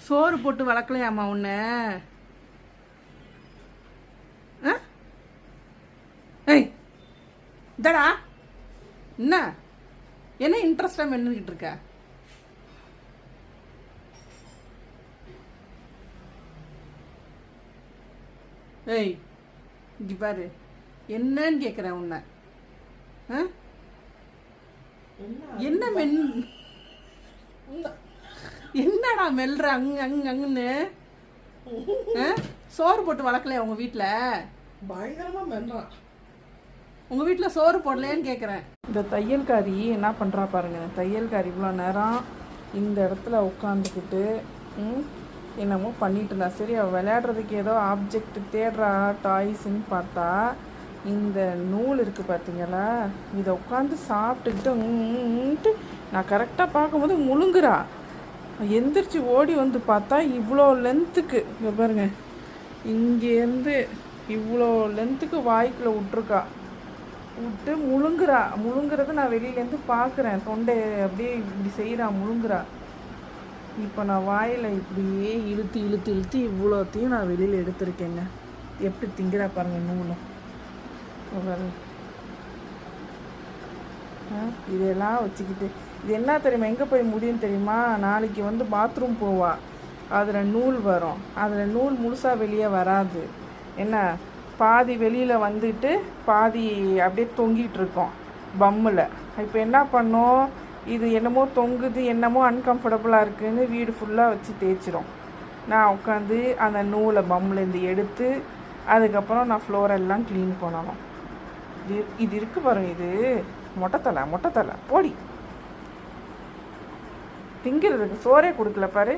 சோறு போட்டு வளர்க்கலையாம்மா உன்ன? ஏய் இதடா என்ன என்ன இன்ட்ரெஸ்டாக மென்னுக்கிட்டு இருக்க? ஏய் இங்க பாரு, என்னன்னு கேட்குறேன் உன்னை. என்ன மென் என்னடா மெல்ற அங்குன்னு? சோறு போட்டு வளர்க்கலையா உங்க வீட்டில்? பயங்கரமா மெல்றான். உங்க வீட்டில் சோறு போடலையான்னு கேட்குறேன். இந்த தையல்காரி என்ன பண்ணுறா பாருங்க. தையல்காரி இவ்வளோ நேரம் இந்த இடத்துல உட்காந்துக்கிட்டு என்னமோ பண்ணிட்டு இருந்தா. சரி, அவள் விளையாடுறதுக்கு ஏதோ ஆப்ஜெக்ட் தேடுறா, டாய்ஸ்ன்னு பார்த்தா இந்த நூல் இருக்குது பார்த்தீங்களா, இதை உட்காந்து சாப்பிட்டுக்கிட்டு நான் கரெக்டாக பார்க்கும்போது முழுங்குறா. எந்திரிச்சு ஓடி வந்து பார்த்தா இவ்வளோ லென்த்துக்கு, இங்கே பாருங்க, இங்கேருந்து இவ்வளோ லென்த்துக்கு வாய்க்குள்ளே விட்ருக்கா. விட்டு முழுங்குறா. முழுங்குறத நான் வெளியிலேருந்து பார்க்குறேன். தொண்டை அப்படியே இப்படி செய்கிறா, முழுங்குறா. இப்போ நான் வாயில் இப்படியே இழுத்து இழுத்து இழுத்து இவ்வளோத்தையும் நான் வெளியில் எடுத்திருக்கேங்க. எப்படி திங்கிறா பாருங்க நூலும். இதெல்லாம் வச்சுக்கிட்டு இது என்ன தெரியுமா, எங்கே போய் முடியும் தெரியுமா? நாளைக்கு வந்து பாத்ரூம் போவா, அதில் நூல் வரும். அதில் நூல் முழுசாக வெளியே வராது. என்ன, பாதி வெளியில் வந்துட்டு பாதி அப்படியே தொங்கிட்டு இருக்கோம் பம்மில். இப்போ என்ன பண்ணோம், இது என்னமோ தொங்குது, என்னமோ அன்கம்ஃபர்டபுளாக இருக்குதுன்னு வீடு ஃபுல்லாக வச்சு தேய்ச்சிரும். நான் உட்காந்து அந்த நூலை பம்மிலேருந்து எடுத்து அதுக்கப்புறம் நான் ஃப்ளோரெல்லாம் க்ளீன் பண்ணணும். இது இருக்குது பாருங்க, இது மொட்டைத்தலை போடி. திங்கிறதுக்கு சோறே கொடுக்கல பாரு.